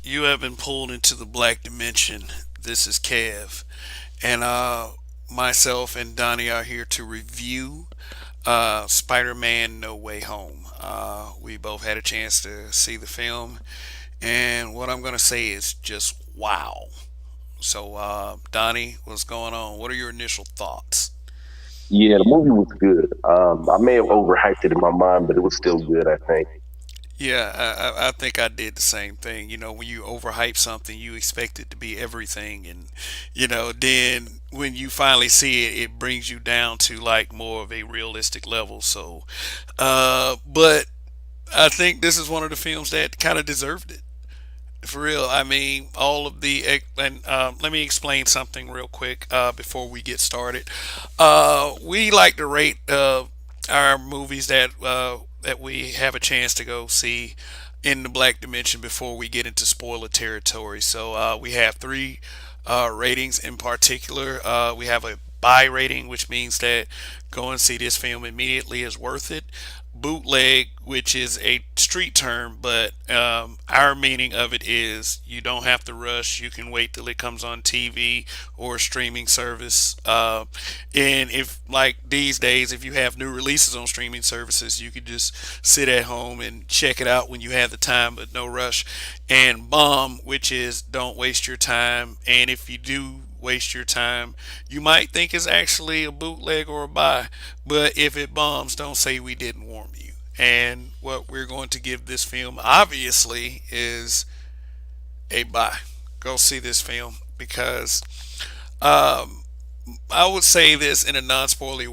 You have been pulled into the black dimension. This is Kev, and myself and Donnie are here to review Spider-Man: No Way Home. We both had a chance to see the film, and what I'm gonna say is just wow. So, Donnie, what's going on? What are your initial thoughts? Yeah, the movie was good. I may have overhyped it in my mind, but it was still good, I think. Yeah, I think I did the same thing. You know, when you overhype something, you expect it to be everything, and then when you finally see it, it brings you down to like more of a realistic level. So, but I think this is one of the films that kind of deserved it. For real, I mean, all of and let me explain something real quick before we get started. We like to rate our movies that we have a chance to go see in the black dimension before we get into spoiler territory. So we have three ratings in particular. We have a buy rating, which means that go and see this film immediately is worth it. Bootleg, which is a street term, but our meaning of it is you don't have to rush. You can wait till it comes on TV or streaming service. And if, like these days, if you have new releases on streaming services, you can just sit at home and check it out when you have the time, but no rush. And bomb, which is don't waste your time. And if you do waste your time, you might think it's actually a bootleg or a buy, but if it bombs, don't say we didn't warn you. And what we're going to give this film, obviously, is a buy. Go see this film because um, I would say this in a non-spoilery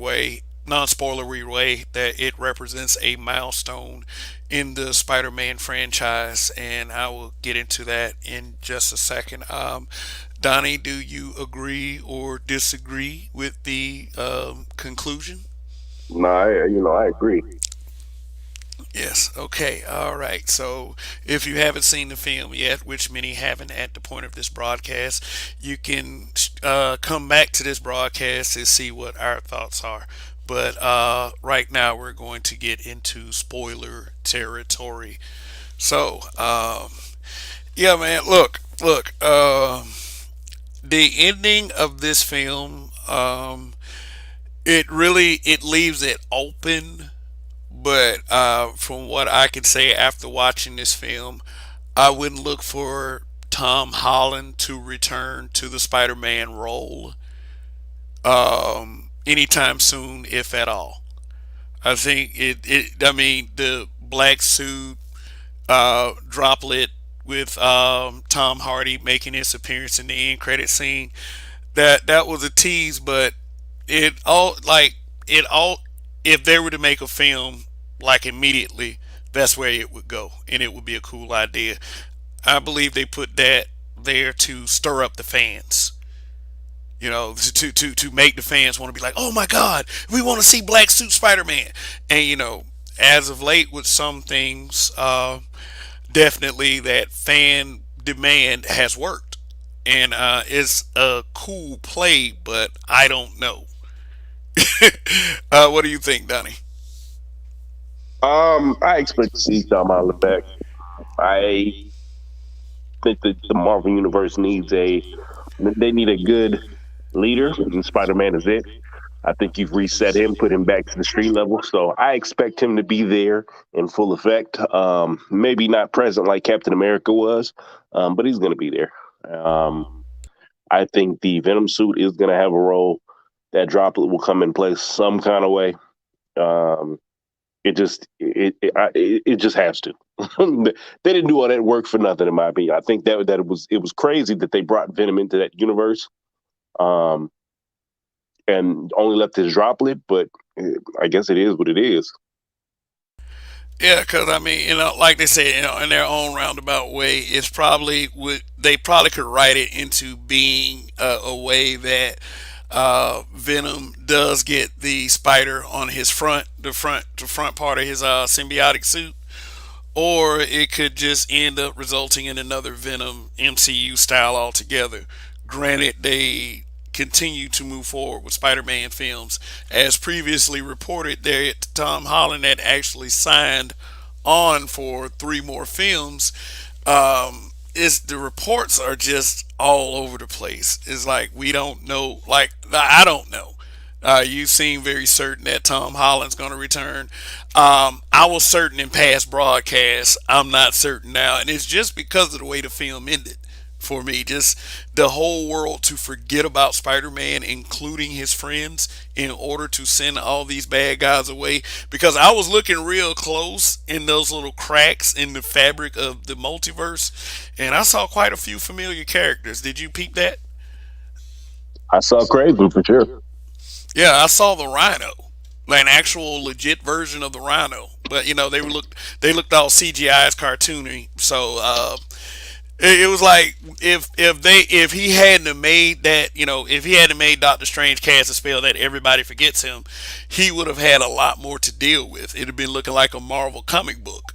way that it represents a milestone in the Spider-Man franchise, and I will get into that in just a second. Donnie, do you agree or disagree with the conclusion? No, I agree. Yes. Okay. All right. So, if you haven't seen the film yet, which many haven't at the point of this broadcast, you can come back to this broadcast and see what our thoughts are. But right now, we're going to get into spoiler territory. So, yeah, man. Look. The ending of this film, it leaves it open, but from what I can say after watching this film, I wouldn't look for Tom Holland to return to the Spider-Man role anytime soon, if at all. I think I mean, the black suit droplet with Tom Hardy making his appearance in the end credit scene. That was a tease, but it all like it all. If they were to make a film like immediately, that's where it would go, and it would be a cool idea. I believe they put that there to stir up the fans. To make the fans want to be like, oh my God, we want to see Black Suit Spider Man. And as of late, with some things, definitely that fan demand has worked, and it's a cool play, but I don't know. What do you think, Donnie? I expect to see Tom Holland back. I think that the Marvel Universe they need a good leader, and Spider-Man is it. I think you've reset him, put him back to the street level. So I expect him to be there in full effect. Maybe not present like Captain America was, but he's going to be there. Um, I think the Venom suit is going to have a role. That droplet will come in place some kind of way. Um, it just has to. They didn't do all that work for nothing, in my opinion. I think that it was crazy that they brought Venom into that universe, um, and only left his droplet. But I guess it is what it is. Yeah, because I mean, like they say, in their own roundabout way, it's probably would they probably could write it into being a way that Venom does get the spider on his the front part of his symbiotic suit, or it could just end up resulting in another Venom MCU style altogether. Granted, they continue to move forward with Spider-Man films. As previously reported, there Tom Holland had actually signed on for three more films, is the reports are just all over the place. It's like we don't know. Like I don't know. You seem very certain that Tom Holland's going to return. I was certain in past broadcasts. I'm not certain now, and it's just because of the way the film ended for me. Just the whole world to forget about Spider-Man, including his friends, in order to send all these bad guys away. Because I was looking real close in those little cracks in the fabric of the multiverse, and I saw quite a few familiar characters. Did you peep that? I saw Craven for sure. Yeah, I saw the Rhino, like an actual legit version of the Rhino. But they looked all CGI as cartoony. So it was like if he hadn't have made that, if he hadn't made Doctor Strange cast a spell that everybody forgets him, he would have had a lot more to deal with. It'd have been looking like a Marvel comic book.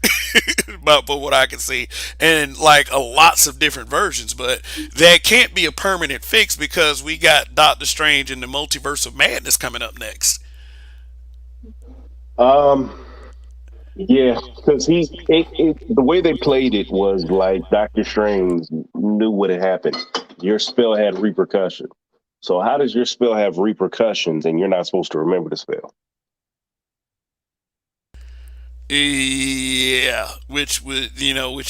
But for what I can see, and like lots of different versions, but that can't be a permanent fix because we got Doctor Strange and the Multiverse of Madness coming up next. Um, yeah, because the way they played it was like Doctor Strange knew what had happened. Your spell had repercussions. So how does your spell have repercussions and you're not supposed to remember the spell? Yeah, which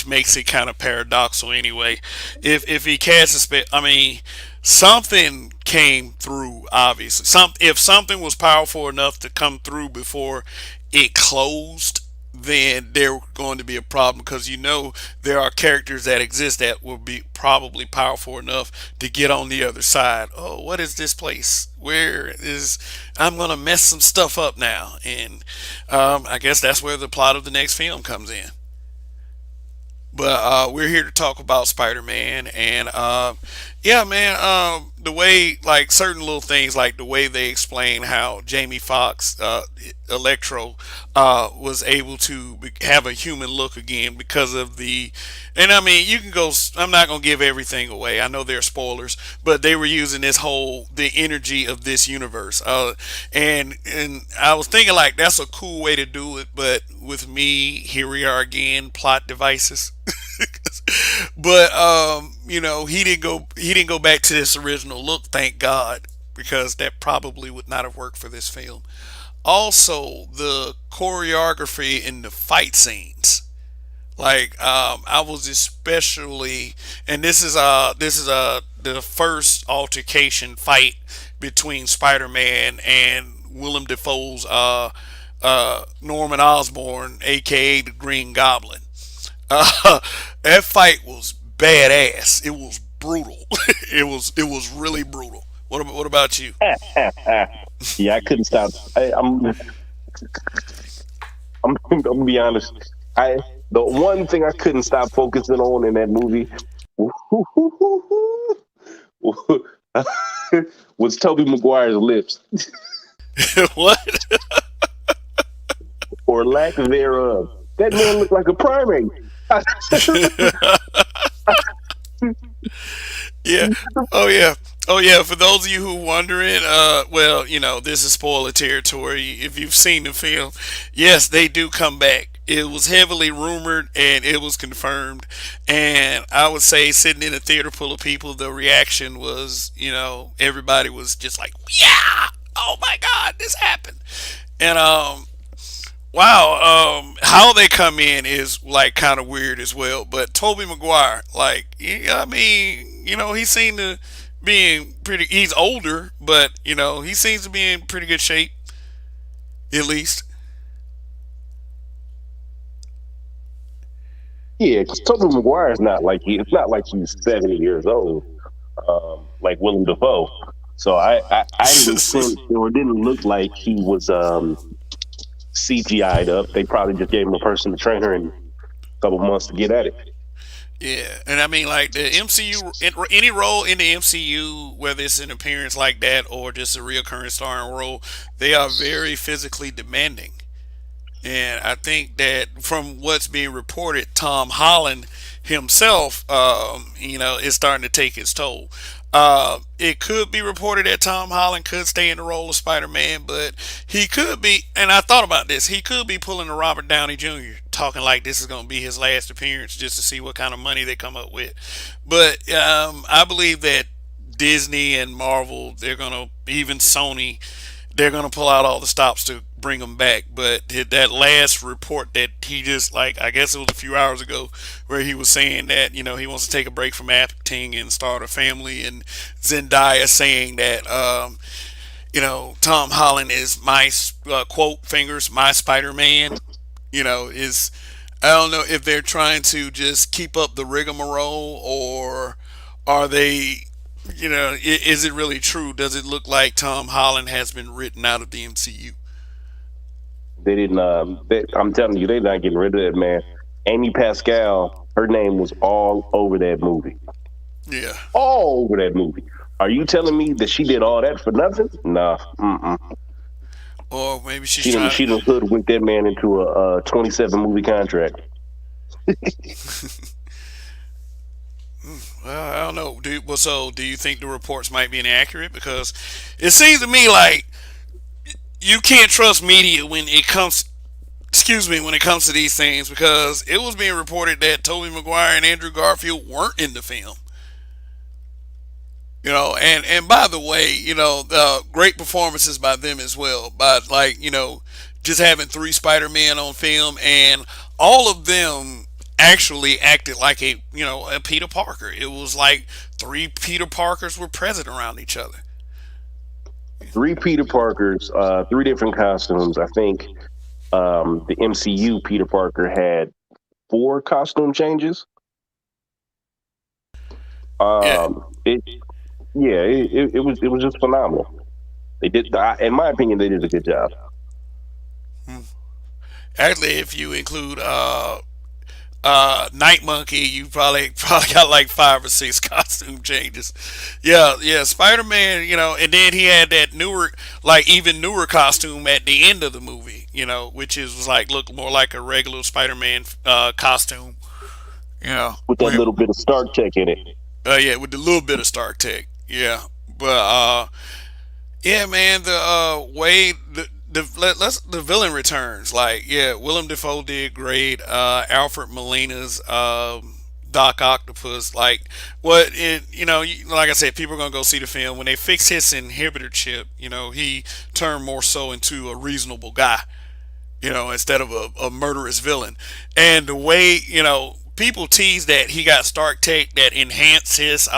makes it kind of paradoxical anyway. If he casts a spell, I mean, something came through. Obviously, if something was powerful enough to come through before it closed, then there going to be a problem because there are characters that exist that will be probably powerful enough to get on the other side. Oh, what is this place? Where is I'm gonna mess some stuff up now, and I guess that's where the plot of the next film comes in. But we're here to talk about Spider-Man, and yeah, man, the way like certain little things, like the way they explain how Jamie Foxx, Electro, was able to have a human look again because of and I mean, you can go. I'm not gonna give everything away. I know there are spoilers, but they were using the energy of this universe, and I was thinking like that's a cool way to do it, but with me, here we are again, plot devices. But he didn't go back to this original look, thank God, because that probably would not have worked for this film. Also, the choreography in the fight scenes, like I was especially, and this is the first altercation fight between Spider-Man and Willem Dafoe's Norman Osborn, aka the Green Goblin. Uh, that fight was badass. It was brutal. it was really brutal. What about you? Yeah, I couldn't stop. I'm gonna be honest. I The one thing I couldn't stop focusing on in that movie was Toby Maguire's lips, What? or lack thereof. That man looked like a primate. Yeah. Oh yeah. Oh yeah. For those of you who wondering, well, this is spoiler territory. If you've seen the film, yes, they do come back. It was heavily rumored and it was confirmed. And I would say, sitting in a theater full of people, the reaction was, everybody was just like, "Yeah! Oh my God, this happened!" And wow, how they come in is like kind of weird as well. But Toby Maguire, like, I mean, he seemed to being pretty. He's older, but he seems to be in pretty good shape, at least. Yeah, because Toby Maguire is not like it's not like he's 70 years old, like Willem Dafoe. So I didn't think or didn't look like he was CGI'd up. They probably just gave him a personal trainer and a couple months to get at it. Yeah, and I mean, like the MCU, any role in the MCU, whether it's an appearance like that or just a reoccurring starring role, they are very physically demanding. And I think that from what's being reported, Tom Holland himself, is starting to take its toll. It could be reported that Tom Holland could stay in the role of Spider Man, but he could be, and I thought about this, he could be pulling a Robert Downey Jr. talking like this is going to be his last appearance just to see what kind of money they come up with. But I believe that Disney and Marvel, they're going to, even Sony, they're going to pull out all the stops to bring them back. But that last report that he just, like, I guess it was a few hours ago, where he was saying that, he wants to take a break from acting and start a family, and Zendaya saying that, Tom Holland is my, quote, fingers, my Spider Man, is, I don't know if they're trying to just keep up the rigmarole, or are they, is it really true? Does it look like Tom Holland has been written out of the MCU? They didn't. I'm telling you, they're not getting rid of that man. Amy Pascal, her name was all over that movie, Yeah. all over that movie. Are you telling me that she did all that for nothing? Nah. Mm-mm. Or maybe she's She done, trying. she done hoodwinked that man into a 27 movie contract. Well, I don't know. Do you think the reports might be inaccurate? Because it seems to me like you can't trust media when it comes. Excuse me, when it comes to these things, because it was being reported that Tobey Maguire and Andrew Garfield weren't in the film. And by the way, the great performances by them as well. But, like, just having three Spider-Man on film, and all of them actually acted like a Peter Parker. It was like three Peter Parkers were present around each other. Three Peter Parkers, three different costumes. I think the MCU Peter Parker had four costume changes. Yeah. It Yeah, it was just phenomenal. They did, in my opinion, they did a good job. Actually, if you include Night Monkey, you probably got like five or six costume changes. Yeah, yeah, Spider Man, and then he had that newer, like even newer costume at the end of the movie, which is was like look more like a regular Spider Man costume. With that Where, little bit of Stark Tech in it. yeah, with the little bit of Stark Tech. Yeah, but yeah, man, the way the villain returns. Like, yeah, Willem Dafoe did great. Alfred Molina's Doc Octopus. Like, like I said, people are gonna go see the film when they fix his inhibitor chip. He turned more so into a reasonable guy. Instead of a murderous villain. And the way people tease that he got Stark Tech that enhance his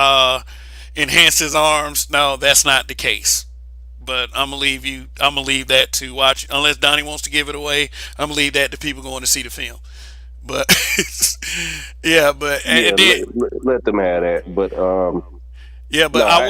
arms. No, that's not the case. But I'm gonna leave you. I'm gonna leave that to watch. Unless Donnie wants to give it away, I'm gonna leave that to people going to see the film. But yeah, but Yeah, it did. let them have that. But Yeah, but no, I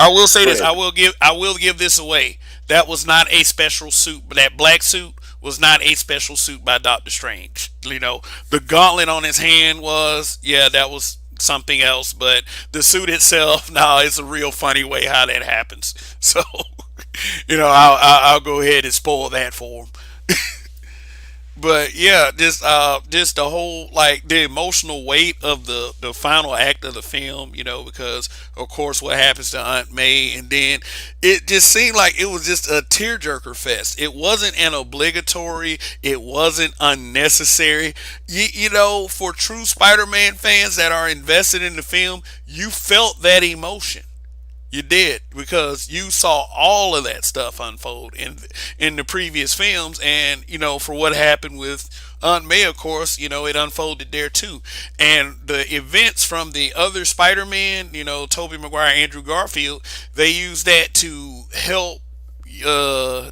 will say go this. ahead. I will give this away. That was not a special suit. But that black suit was not a special suit by Doctor Strange. The gauntlet on his hand was, yeah, that was something else. But the suit itself, no, it's a real funny way how that happens. So, I'll go ahead and spoil that for him. But yeah, just the whole, like, the emotional weight of the final act of the film, because of course what happens to Aunt May, and then it just seemed like it was just a tearjerker fest. It wasn't an obligatory, it wasn't unnecessary. For true Spider-Man fans that are invested in the film, you felt that emotion. You did, because you saw all of that stuff unfold in the previous films, and for what happened with Aunt May, of course, it unfolded there too, and the events from the other Spider-Man, Tobey Maguire, Andrew Garfield, they used that to help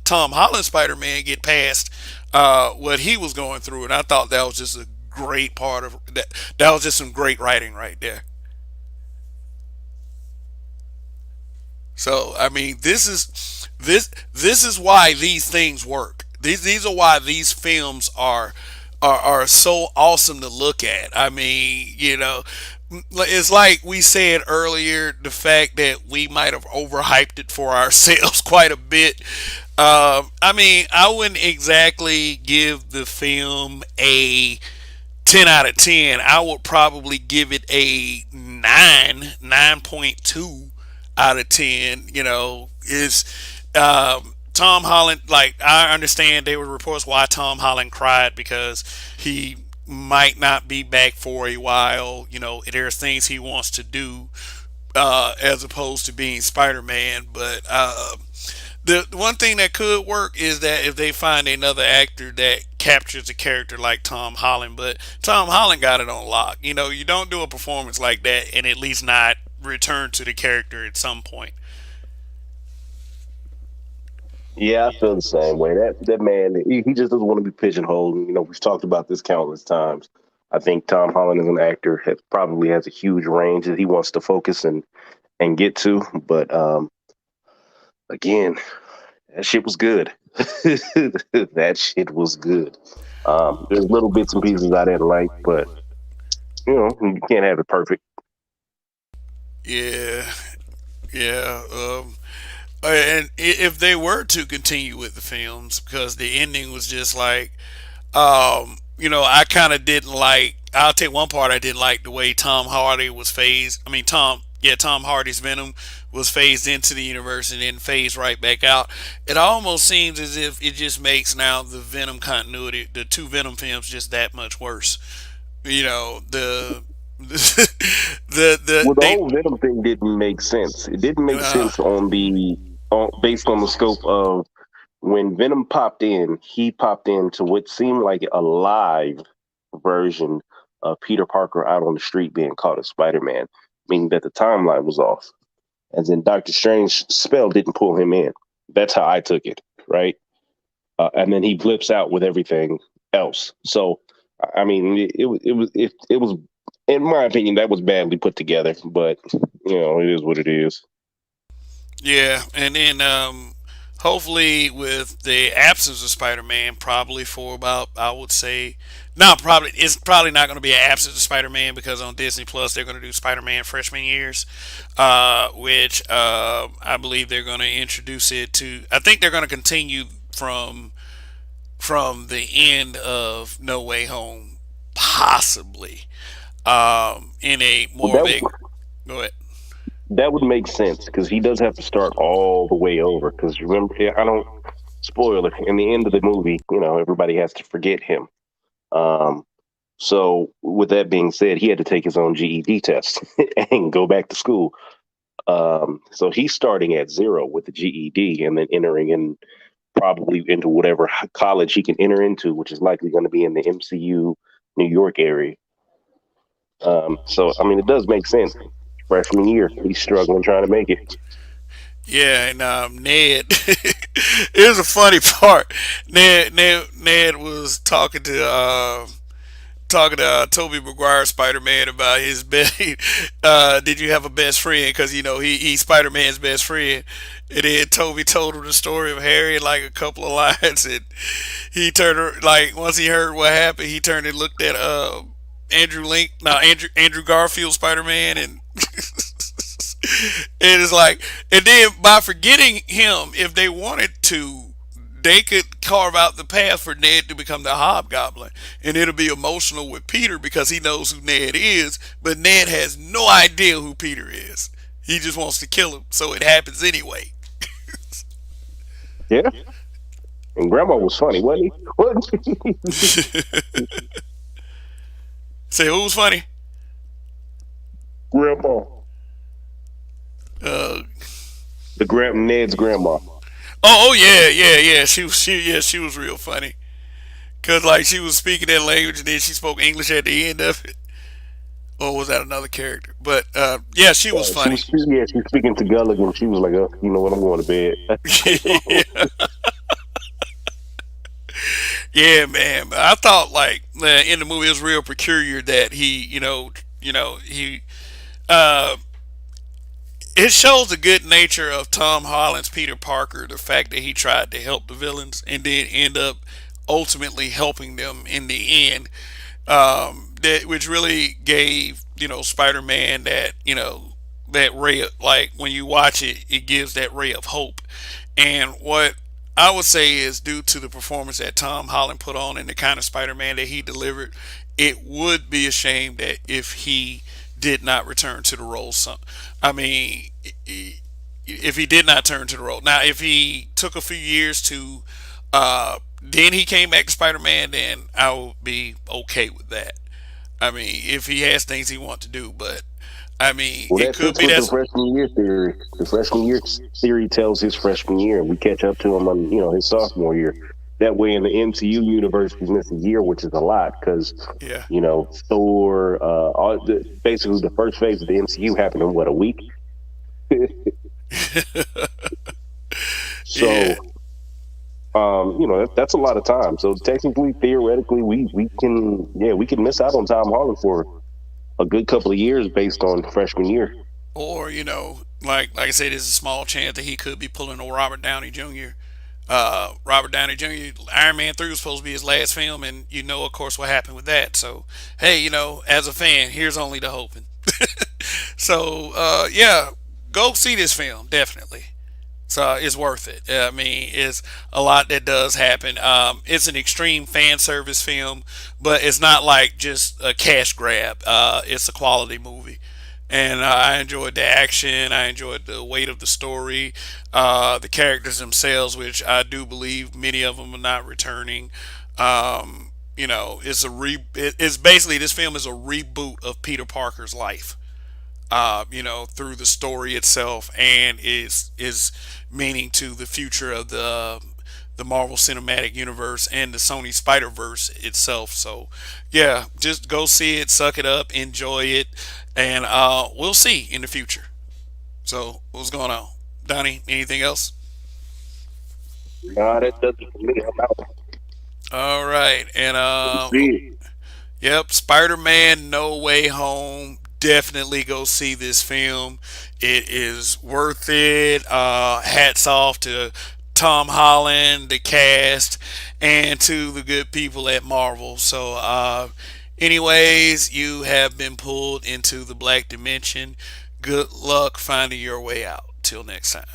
Tom Holland Spider-Man get past what he was going through, and I thought that was just a great part of that. That was just some great writing right there. So I mean, this is why these things work. These are why these films are so awesome to look at. I mean, it's like we said earlier, the fact that we might have overhyped it for ourselves quite a bit. I mean, I wouldn't exactly give the film a 10 out of 10. I would probably give it a 9.2 out of 10. Is Tom Holland, like I understand there were reports why Tom Holland cried because he might not be back for a while. You know, there's things he wants to do as opposed to being Spider-Man. But the one thing that could work is that if they find another actor that captures a character like Tom Holland, but Tom Holland got it on lock. You know, you don't do a performance like that and at least not return to the character at some point. Yeah, I feel the same way. That man, he just doesn't want to be pigeonholed. You know, we've talked about this countless times. I think Tom Holland as an actor probably has a huge range that he wants to focus and get to. But again, that shit was good. That shit was good. There's little bits and pieces I didn't like, but you can't have it perfect. Yeah, yeah. And if they were to continue with the films, because the ending was just like, I kind of didn't like. I'll take one part I didn't like the way Tom Hardy was phased. I mean, Tom Hardy's Venom was phased into the universe and then phased right back out. It almost seems as if it just makes now the Venom continuity, the two Venom films, just that much worse. You know, Well, the they whole Venom thing didn't make sense. It didn't make sense based on the scope of when Venom popped in. He popped into what seemed like a live version of Peter Parker out on the street being caught as Spider-Man, meaning that the timeline was off. And then Doctor Strange's spell didn't pull him in. That's how I took it, right? And then he blips out with everything else. So, I mean, it was in my opinion that was badly put together. But it is what it is. Yeah, and then hopefully with the absence of Spider-Man, probably for about I would say, not probably it's probably not going to be an absence of Spider-Man because on Disney Plus they're going to do Spider-Man freshman years, which I believe they're going to introduce it to. I think they're going to continue from the end of No Way Home, possibly in a Well, more of a go ahead. that would make sense because he does have to start all the way over. Because remember, I don't spoil it. In the end of the movie, everybody has to forget him. Um, so with that being said, he had to take his own GED test and go back to school. So he's starting at zero with the GED and then entering in probably into whatever college he can enter into, which is likely going to be in the MCU New York area. So I mean, it does make sense. Freshman year, he's struggling trying to make it. Yeah, and Ned. It was a funny part. Ned was talking to Toby Maguire Spider Man about his best. Did you have a best friend? Because he's Spider Man's best friend. And then Toby told him the story of Harry in like a couple of lines, and he turned like once he heard what happened, he turned and looked at Andrew Garfield Spider Man, and and it's like, and then by forgetting him, if they wanted to, they could carve out the path for Ned to become the Hobgoblin, and it'll be emotional with Peter because he knows who Ned is, but Ned has no idea who Peter is. He just wants to kill him, so it happens anyway. Yeah, and Grandma was funny, wasn't he? Wasn't he? Say who's funny? Grandma, Uh, the Ned's grandma. oh yeah. She was real funny. Cause like she was speaking that language and then she spoke English at the end of it. Or was that another character? But yeah, she was She was funny. she was speaking to Gulligan. And she was like, you know what? I'm going to bed. Yeah, man. But I thought like in the movie it was real peculiar that he, he uh, it shows the good nature of Tom Holland's Peter Parker. The fact that he tried to help the villains and then end up ultimately helping them in the end. That which really gave Spider-Man that ray of, like when you watch it, it gives that ray of hope. And what I would say is due to the performance that Tom Holland put on and the kind of Spider-Man that he delivered, it would be a shame that if he did not return to the role. I mean, if he did not turn to the role. Now, if he took a few years to, then he came back to Spider Man, then I would be okay with that. I mean, if he has things he wants to do, but I mean, Well, it that could fits be with the that's freshman year theory. The freshman year theory tells his freshman year, and we catch up to him on his sophomore year. That way, in the MCU universe, we miss a year, which is a lot because yeah, Thor, basically the first phase of the MCU happened in what, a week. yeah. So that's a lot of time. So technically, theoretically, we can miss out on Tom Holland for a good couple of years based on freshman year. Or like I said, there's a small chance that he could be pulling a Robert Downey Jr. Robert Downey Jr. Iron Man 3 was supposed to be his last film, and of course, what happened with that. So, hey, as a fan, here's only the hoping. So, yeah, go see this film, definitely. So it's worth it. I mean, it's a lot that does happen. It's an extreme fan service film, but it's not like just a cash grab. It's a quality movie. And I enjoyed the action. I enjoyed the weight of the story, the characters themselves, which I do believe many of them are not returning. It's basically this film is a reboot of Peter Parker's life. Through the story itself, and is meaning to the future of the Marvel Cinematic Universe and the Sony Spider Verse itself. So, yeah, just go see it, suck it up, enjoy it, and we'll see in the future. So, what's going on, Donnie? Anything else? Nah, that does it for me. I'm out. All right, and See yep, Spider Man No Way Home. Definitely go see this film. It is worth it. Hats off to Tom Holland, the cast, and to the good people at Marvel. So, anyways, you have been pulled into the black dimension. Good luck finding your way out. Till next time.